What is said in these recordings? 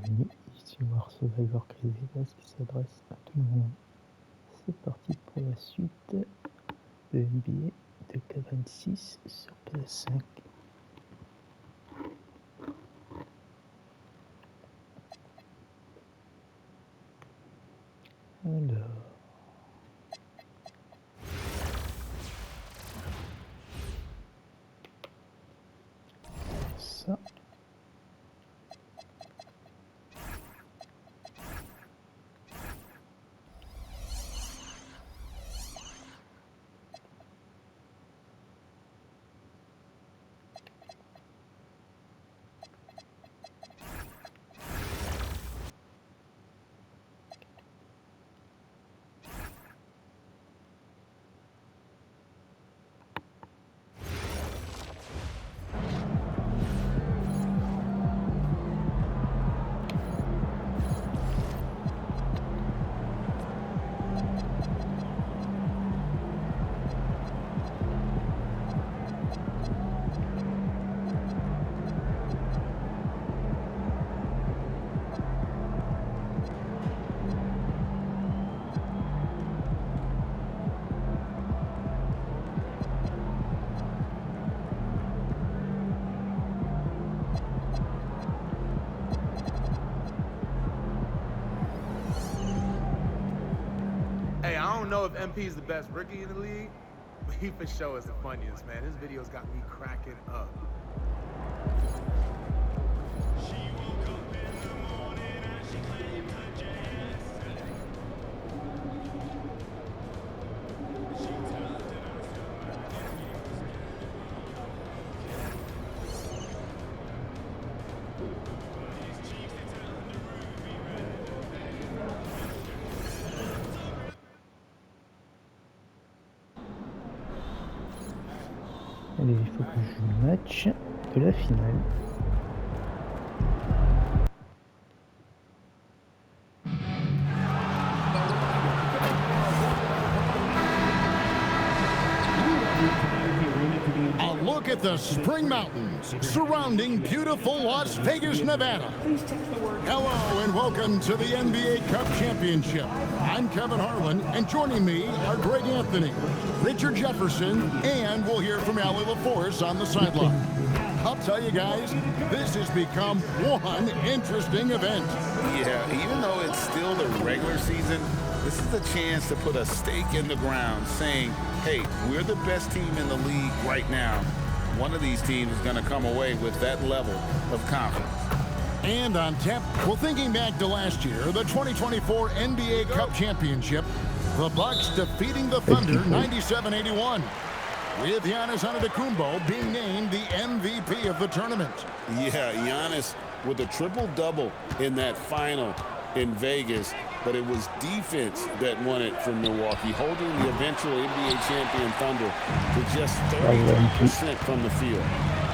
bienvenue, ici War Survivor Crazy qui s'adresse à tout le monde. C'est parti pour la suite de NBA de K26 sur PS5. Alors... ça... Hey, I don't know if MP is the best rookie in the league, but he for sure is the funniest, man. His videos got me cracking up. Allez, il faut que je joue le match de la finale. A look at the Spring Mountains surrounding beautiful Las Vegas, Nevada. Hello and welcome to the NBA Cup Championship. I'm Kevin Harlan, and joining me are Greg Anthony, Richard Jefferson, and we'll hear from Allie LaForce on the sideline. I'll tell you guys, this has become one interesting event. Yeah, even though it's still the regular season, this is a chance to put a stake in the ground saying, hey, we're the best team in the league right now. One of these teams is going to come away with that level of confidence. And on tap, well, thinking back to last year, the 2024 NBA Cup Championship, the Bucks defeating the Thunder 97-81, with Giannis Antetokounmpo being named the MVP of the tournament. Yeah, Giannis with a triple-double in that final in Vegas, but it was defense that won it from Milwaukee, holding the eventual NBA champion Thunder to just 33% from the field.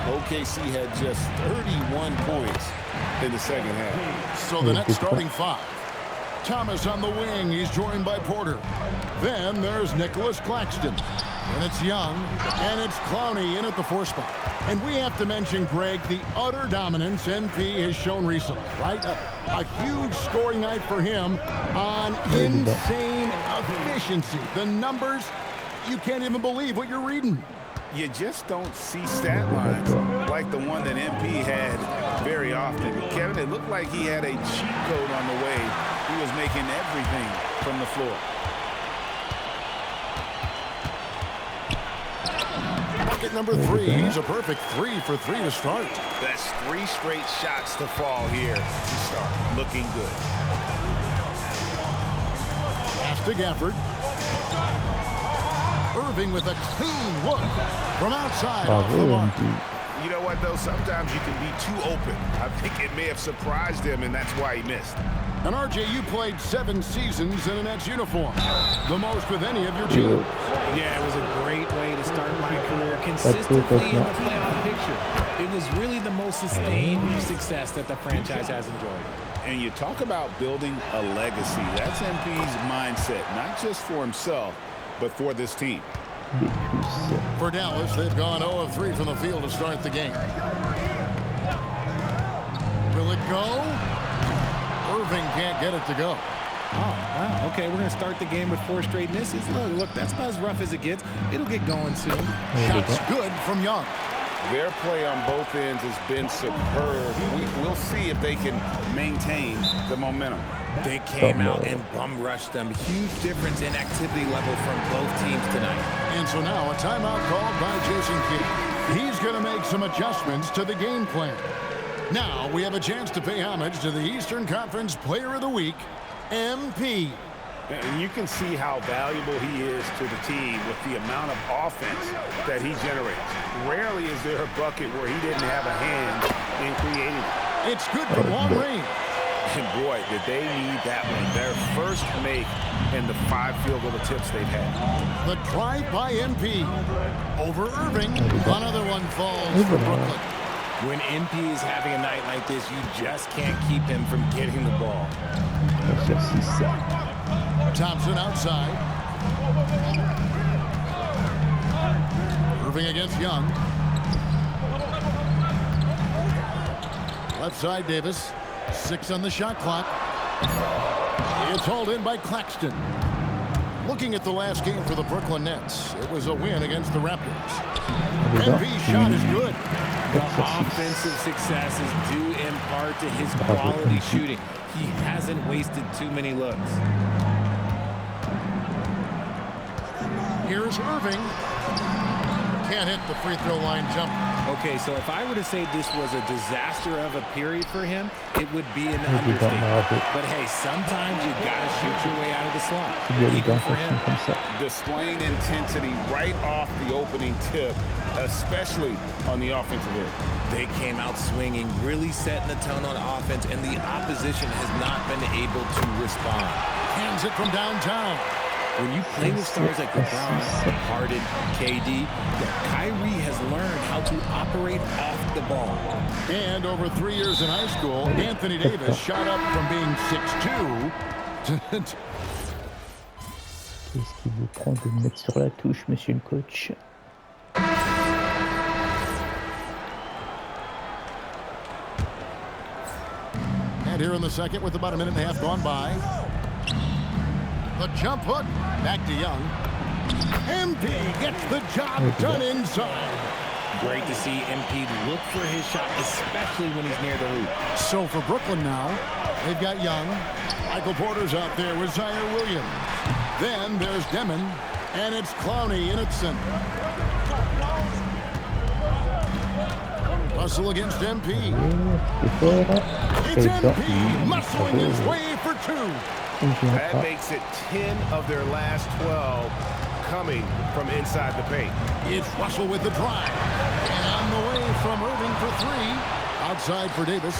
OKC had just 31 points in the second half. So the next starting five. Thomas on the wing. He's joined by Porter. Then there's Nicholas Claxton. And it's Young. And it's Clowney in at the 4 spot. And we have to mention, Greg, the utter dominance NP has shown recently, right? A huge scoring night for him on insane efficiency. The numbers, you can't even believe what you're reading. You just don't see stat lines like the one that MP had very often. Kevin, it looked like he had a cheat code on the way. He was making everything from the floor. Bucket number 3. He's a perfect 3 for 3 to start. That's 3 straight shots to fall here to start. Looking good. Pass to Gafford. Irving with a clean look from outside off the mark. You know what, though? Sometimes you can be too open. I think it may have surprised him, and that's why he missed. And RJ, you played 7 seasons in a Nets uniform. The most with any of your teams. Yeah, it was a great way to start my career consistently in the playoff picture. It was really the most sustained success that the franchise has enjoyed. And you talk about building a legacy. That's MP's mindset, not just for himself, but for this team. For Dallas, they've gone 0 of 3 from the field to start the game. Will it go? Irving can't get it to go. Oh, wow. Okay, we're going to start the game with 4 straight misses. Look, that's about as rough as it gets. It'll get going soon. Shots good from Young. Their play on both ends has been superb. We'll see if they can maintain the momentum. They came out and bum rushed them. Huge difference in activity level from both teams tonight. And so now a timeout called by Jason Kidd. He's going to make some adjustments to the game plan. Now we have a chance to pay homage to the Eastern Conference Player of the Week, MP. And you can see how valuable he is to the team with the amount of offense that he generates. Rarely is there a bucket where he didn't have a hand in creating it. It's good from long range. And boy, did they need that one. Their first make in the 5 field goal attempts they've had. The drive by MP over Irving. Another one falls for Brooklyn. When MP is having a night like this, you just can't keep him from getting the ball. Thompson outside. Irving against Young. Left side, Davis. 6 on the shot clock. It's hauled in by Claxton. Looking at the last game for the Brooklyn Nets, it was a win against the Raptors. MP's shot is good. The offensive success is due in part to his quality shooting. He hasn't wasted too many looks. Here's Irving. Can't hit the free throw line jump. Okay, so if I were to say this was a disaster of a period for him, it would be an understatement. But hey, sometimes you gotta shoot your way out of the slot. Even for him. Displaying intensity right off the opening tip, especially on the offensive end. They came out swinging, really setting the tone on offense, and the opposition has not been able to respond. Hands it from downtown. When you play with stars like LeBron, Harden, KD, Kyrie has learned how to operate off the ball. And over 3 years in high school, Anthony Davis shot up from being 6'2". Qu'est-ce qu'il vous prend de me mettre sur la touche, monsieur le coach? And here in the second with about a minute and a half gone by. The jump hook, back to Young. MP gets the job done inside. Great to see MP look for his shot, especially when he's near the hoop. So for Brooklyn now, they've got Young. Michael Porter's out there with Zaire Williams. Then there's Demon, and it's Clowney in its center. Russell against MP. It's MP muscling his way for 2. That makes it 10 of their last 12 coming from inside the paint. It's Russell with the drive. And on the way from Irving for 3. Outside for Davis.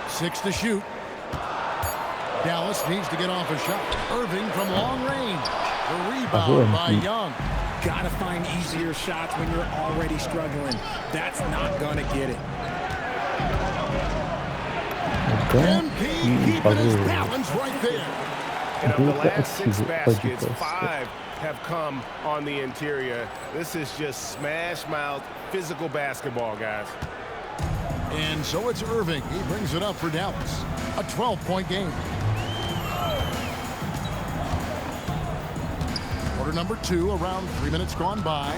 Six to shoot. Dallas needs to get off a shot. Irving from long range. The rebound by Young. Gotta find easier shots when you're already struggling. That's not gonna get it. MP keeping his balance right there. And of the last 6 baskets, 5 have come on the interior. This is just smash mouth physical basketball, guys. And so it's Irving. He brings it up for Dallas. A 12-point game. Quarter number 2, around 3 minutes gone by.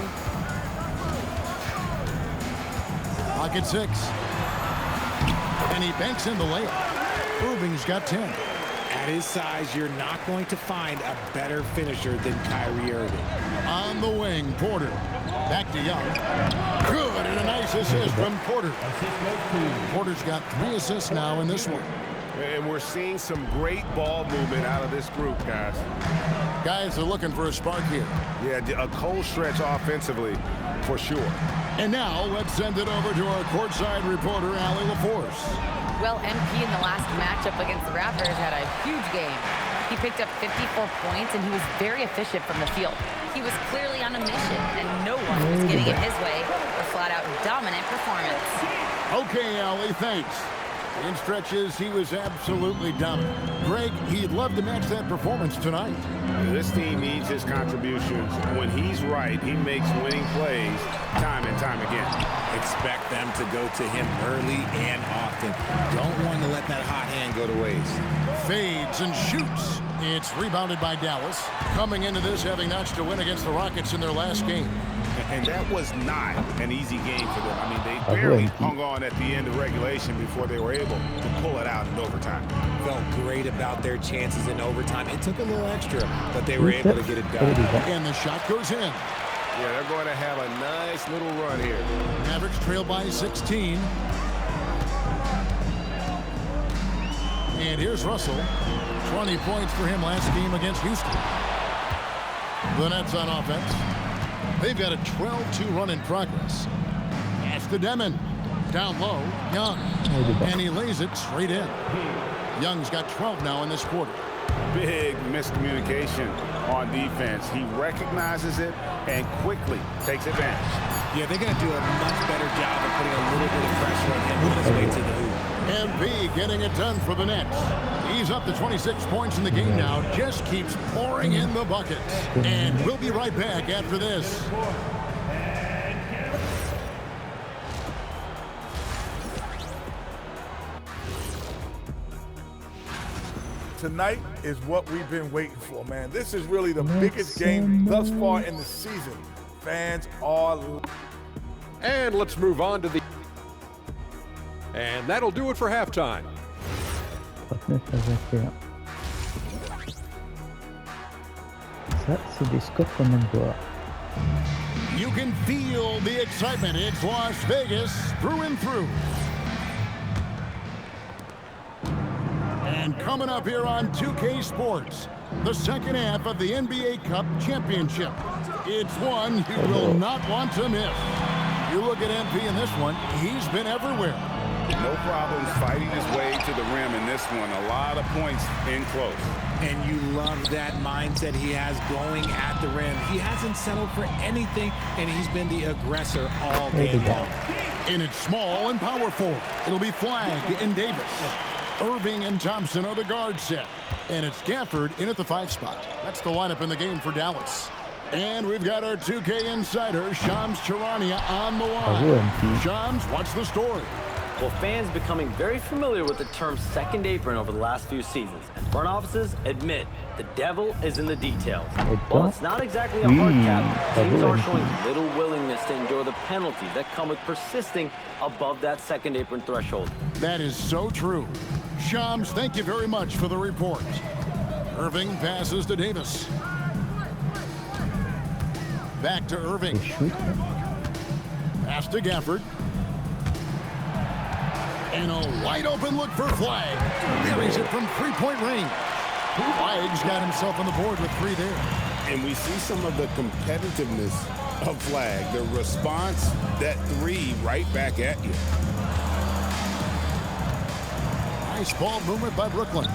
Clock at 6. And he banks in the layup. Irving's got 10. At his size, you're not going to find a better finisher than Kyrie Irving. On the wing, Porter. Back to Young. Good, and a nice assist from Porter. Porter's got 3 assists now in this one. And we're seeing some great ball movement out of this group, guys. Guys are looking for a spark here. Yeah, a cold stretch offensively, for sure. And now, let's send it over to our courtside reporter, Allie LaForce. Well, MP in the last matchup against the Raptors had a huge game. He picked up 54 points, and he was very efficient from the field. He was clearly on a mission, and no one was getting in his way. A flat-out dominant performance. Okay, Allie, thanks. In stretches, he was absolutely dominant. Greg, he'd love to match that performance tonight. This team needs his contributions. When he's right, he makes winning plays time and time again. Expect them to go to him early and often. Don't want to let that hot hand go to waste. Fades and shoots. It's rebounded by Dallas. Coming into this having notched a win against the Rockets in their last game. And that was not an easy game for them. I mean, they barely hung on at the end of regulation before they were able to pull it out in overtime. Felt great about their chances in overtime. It took a little extra, but they were able to get it done. And the shot goes in. Yeah, they're going to have a nice little run here. Mavericks trail by 16. And here's Russell. 20 points for him last game against Houston. The Nets on offense. They've got a 12-2 run in progress. Pass to Demon. Down low, Young. And he lays it straight in. Young's got 12 now in this quarter. Big miscommunication on defense. He recognizes it and quickly takes advantage. Yeah, they're going to do a much better job of putting a little bit of pressure on him on his way to the hoop. MB getting it done for the Nets. He's up to 26 points in the game now. Just keeps pouring in the buckets. And we'll be right back after this. Tonight is what we've been waiting for, man. This is really the biggest game thus far in the season. Fans are... And let's move on to the... And that'll do it for halftime. 39-21. Ça, c'est des scores qu'on aime voir. You can feel the excitement. It's Las Vegas through and through. And coming up here on 2K Sports, the second half of the NBA Cup Championship. It's one you will not want to miss. You look at MP in this one, he's been everywhere. No problems fighting his way to the rim in this one. A lot of points in close. And you love that mindset he has going at the rim. He hasn't settled for anything, and he's been the aggressor all game long. And it's small and power forward. It'll be Flagg and Davis. Irving and Thompson are the guard set. And it's Gafford in at the 5 spot. That's the lineup in the game for Dallas. And we've got our 2K insider, Shams Charania, on the line. Shams, what's the story? Well, fans becoming very familiar with the term second apron over the last few seasons. And front offices admit the devil is in the details. While it's not exactly a hard cap, teams are showing little willingness to endure the penalties that come with persisting above that second apron threshold. That is so true. Shams, thank you very much for the report. Irving passes to Davis. Back to Irving. Pass to Gafford. And a wide open look for Flagg. Buries it from three-point range. Flagg's got himself on the board with 3 there. And we see some of the competitiveness of Flagg. The response, that 3 right back at you. Nice ball movement by Brooklyn.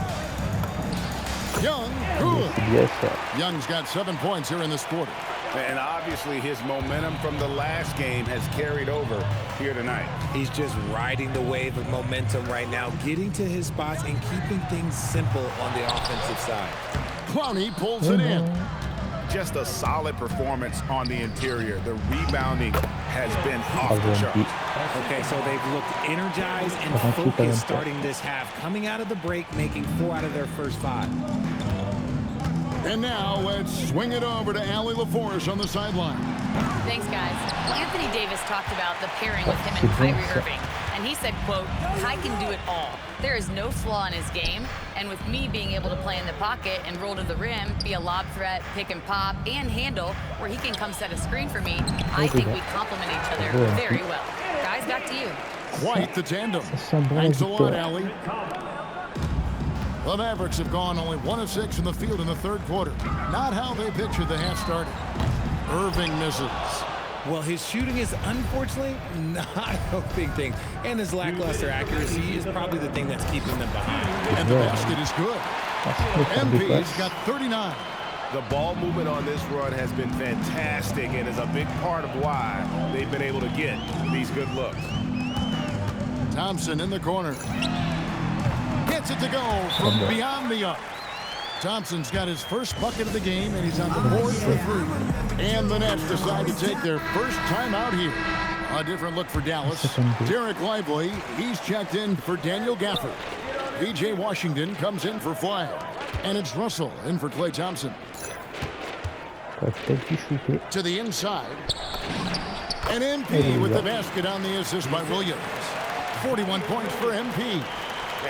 Young, good. Yes, sir. Young's got 7 points here in this quarter. And obviously his momentum from the last game has carried over here tonight. He's just riding the wave of momentum right now, getting to his spots and keeping things simple on the offensive side. Clowney pulls it in. Just a solid performance on the interior. The rebounding has been off the charts. Okay, so they've looked energized and focused starting this half, coming out of the break, making 4 out of their first 5. And now let's swing it over to Allie LaForce on the sideline. Thanks, guys. Well, Anthony Davis talked about the pairing with him and Kyrie Irving. And he said, quote, "Kai can do it all. There is no flaw in his game. And with me being able to play in the pocket and roll to the rim, be a lob threat, pick and pop, and handle, where he can come set a screen for me, I think we complement each other very well." Guys, back to you. Quite the tandem. Thanks a lot, Allie. The Mavericks have gone only 1 of 6 in the field in the third quarter. Not how they pictured the half started. Irving misses. Well, his shooting is unfortunately not helping things. And his lackluster accuracy is probably the thing that's keeping them behind. And the basket is good. MP's got 39. The ball movement on this run has been fantastic and is a big part of why they've been able to get these good looks. Thompson in the corner. Gets it to go from beyond the arc. Thompson's got his first bucket of the game, and he's on the board for 3. And the Nets decide to take their first time out here. A different look for Dallas. Derek Lively, he's checked in for Daniel Gafford. P.J. Washington comes in for Flagg. And it's Russell in for Klay Thompson. To the inside. And MP with the basket on the assist by Williams. 41 points for MP.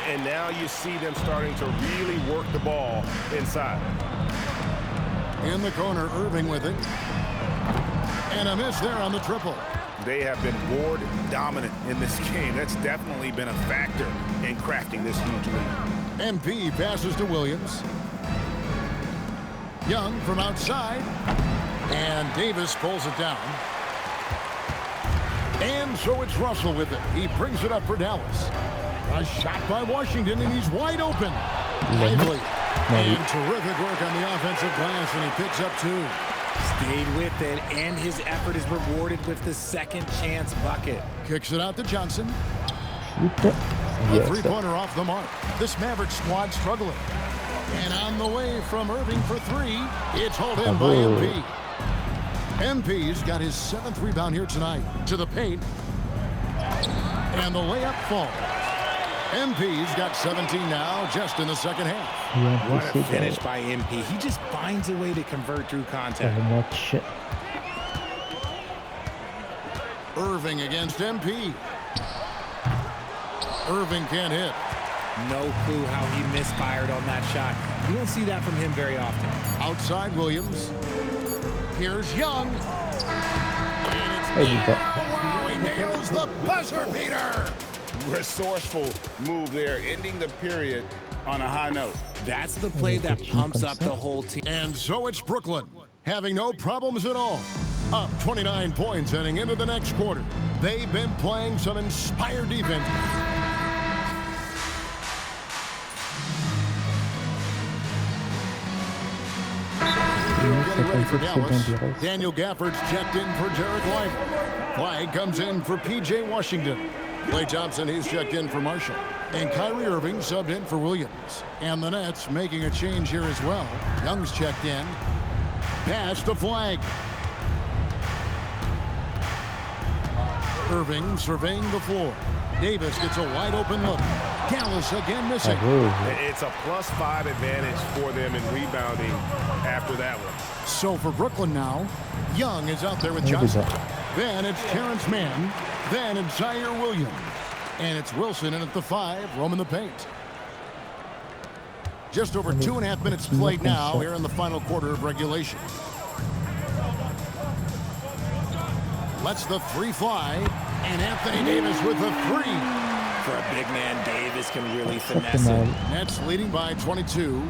And now you see them starting to really work the ball inside. In the corner, Irving with it. And a miss there on the triple. They have been board dominant in this game. That's definitely been a factor in crafting this huge lead. MP passes to Williams. Young from outside. And Davis pulls it down. And so it's Russell with it. He brings it up for Dallas. A shot by Washington, and he's wide open. Lively. And terrific work on the offensive glass, and he picks up 2. Stayed with it, and his effort is rewarded with the second chance bucket. Kicks it out to Johnson. A three-pointer off the mark. This Maverick squad struggling. And on the way from Irving for 3, it's hauled in by MP. MP's got his 7th rebound here tonight. To the paint. And the layup falls. MP's got 17 now, just in the second half. What a finish by MP. He just finds a way to convert through contact. Irving against MP. Irving can't hit. No clue how he misfired on that shot. You don't see that from him very often. Outside Williams. Here's Young. And he nails the buzzer beater. Resourceful move there, ending the period on a high note. That's the play that pumps up the whole team. And so it's Brooklyn, having no problems at all. Up 29 points heading into the next quarter. They've been playing some inspired defense. Getting ready for Dallas. Daniel Gafford's checked in for Derek Lively. Flagg comes in for P.J. Washington. Klay Thompson, he's checked in for Marshall. And Kyrie Irving subbed in for Williams. And the Nets making a change here as well. Young's checked in. Pass to Flagg. Irving surveying the floor. Davis gets a wide open look. Dallas again missing. It's a +5 advantage for them in rebounding after that one. So for Brooklyn now, Young is out there with Johnson. Then it's Terrence Mann. Then it's Zaire Williams. And it's Wilson in at the 5, roaming the paint. Just over 2.5 minutes played now here in the final quarter of regulation. Lets the 3 fly. And Anthony Davis with the 3. For a big man, Davis can really finesse it. Nets leading by 22.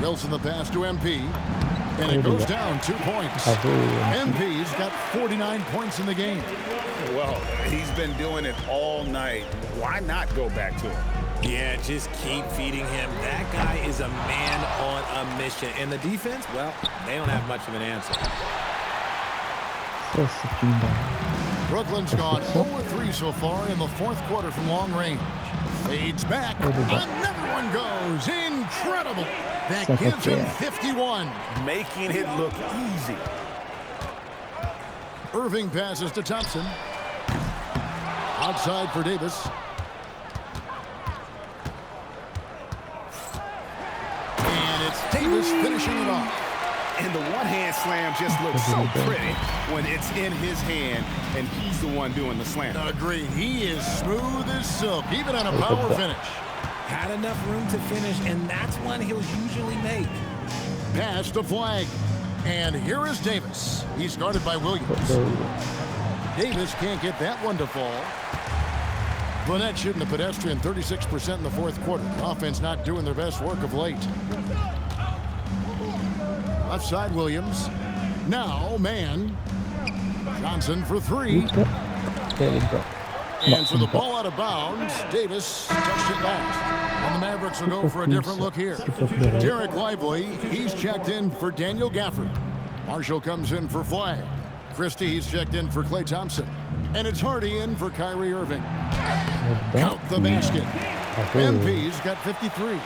Wilson the pass to MP. And it goes down 2 points. MP's got 49 points in the game. Well, he's been doing it all night. Why not go back to him? Yeah, just keep feeding him. That guy is a man on a mission. And the defense, well, they don't have much of an answer. Brooklyn's gone 0-3 so far in the 4th quarter from long range. Fades back. Another one goes. Incredible. That gives him 51. Making it look easy. Irving passes to Thompson. Outside for Davis. And it's Davis finishing it off. And the one-hand slam just looks so pretty when it's in his hand and he's the one doing the slam. Agreed. He is smooth as silk, even on a power finish. Had enough room to finish, and that's one he'll usually make. Pass to Flagg. And here is Davis. He's guarded by Williams. Davis can't get that one to fall. The Nets shooting the pedestrian 36% in the 4th quarter. The offense not doing their best work of late. Left side Williams. Now Mann. Johnson for 3. And for the ball out of bounds, Davis touched it last. And the Mavericks will go for a different look here. Derek Lively, he's checked in for Daniel Gafford. Marshall comes in for Flagg. Christie, he's checked in for Klay Thompson. And it's Hardy in for Kyrie Irving. Count the basket. MP's got 53.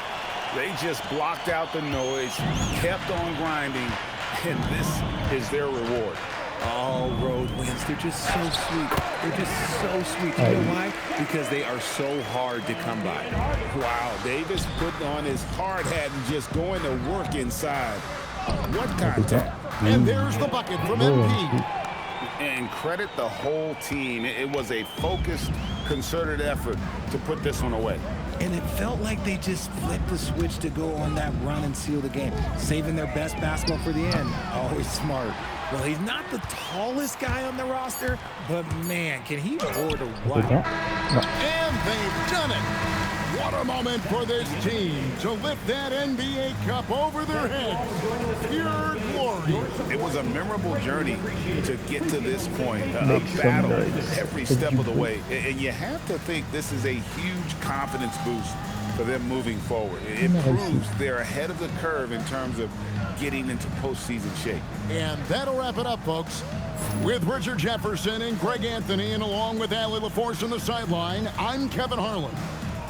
They just blocked out the noise, kept on grinding, and this is their reward. All road wins. They're just so sweet. They're just so sweet. You know why? Because they are so hard to come by. Wow, Davis putting on his hard hat and just going to work inside. What contact? And there's the bucket from MP. And credit the whole team. It was a focused, concerted effort to put this one away. And it felt like they just flipped the switch to go on that run and seal the game, saving their best basketball for the end. Always smart. Well, he's not the tallest guy on the roster, but man, can he board a what? And they've done it. What a moment for this team to lift that NBA Cup over their heads. Pure glory. It was a memorable journey to get to this point. A battle every step of the way. And you have to think this is a huge confidence boost for them moving forward. It proves they're ahead of the curve in terms of getting into postseason shape. And that'll wrap it up, folks. With Richard Jefferson and Greg Anthony, and along with Allie LaForce on the sideline, I'm Kevin Harlan.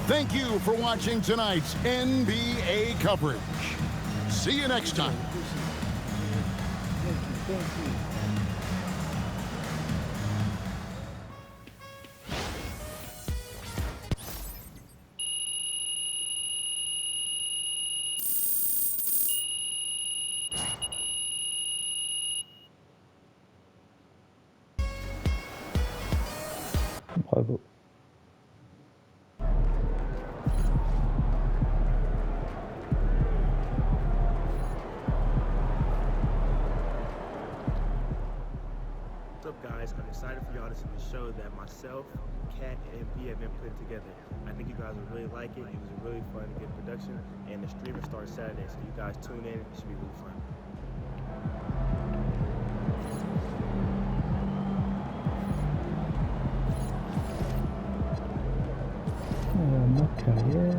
Thank you for watching tonight's NBA coverage. See you next time. Bravo. What's up, guys? I'm excited for y'all to see the show that myself, Kat, and MP have been putting together. I think you guys will really like it. It was a really fun, good production, and the streaming starts Saturday, so you guys tune in. It should be really fun. MyCAREER.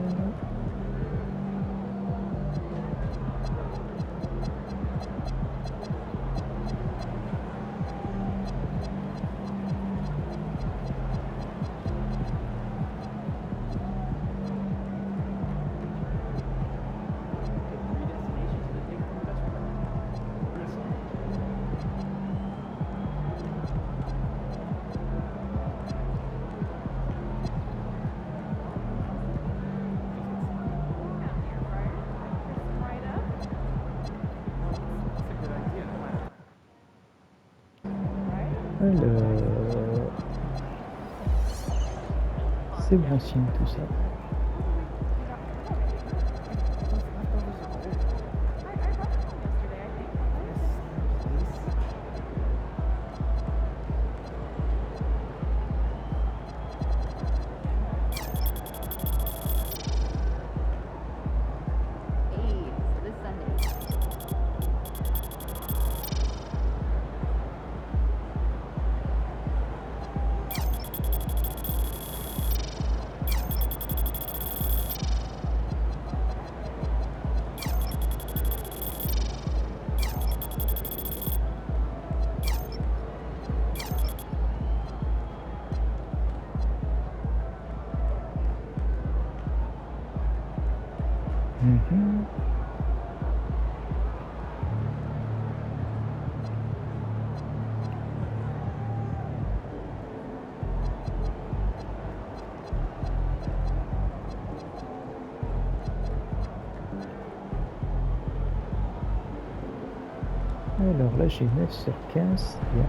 Alors, c'est bon signe tout ça. Alors là j'ai 9 sur 15, bien.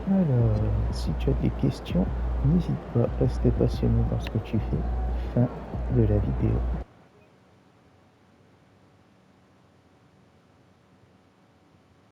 Alors, si tu as des questions, n'hésite pas, reste passionné dans ce que tu fais. Fin de la vidéo.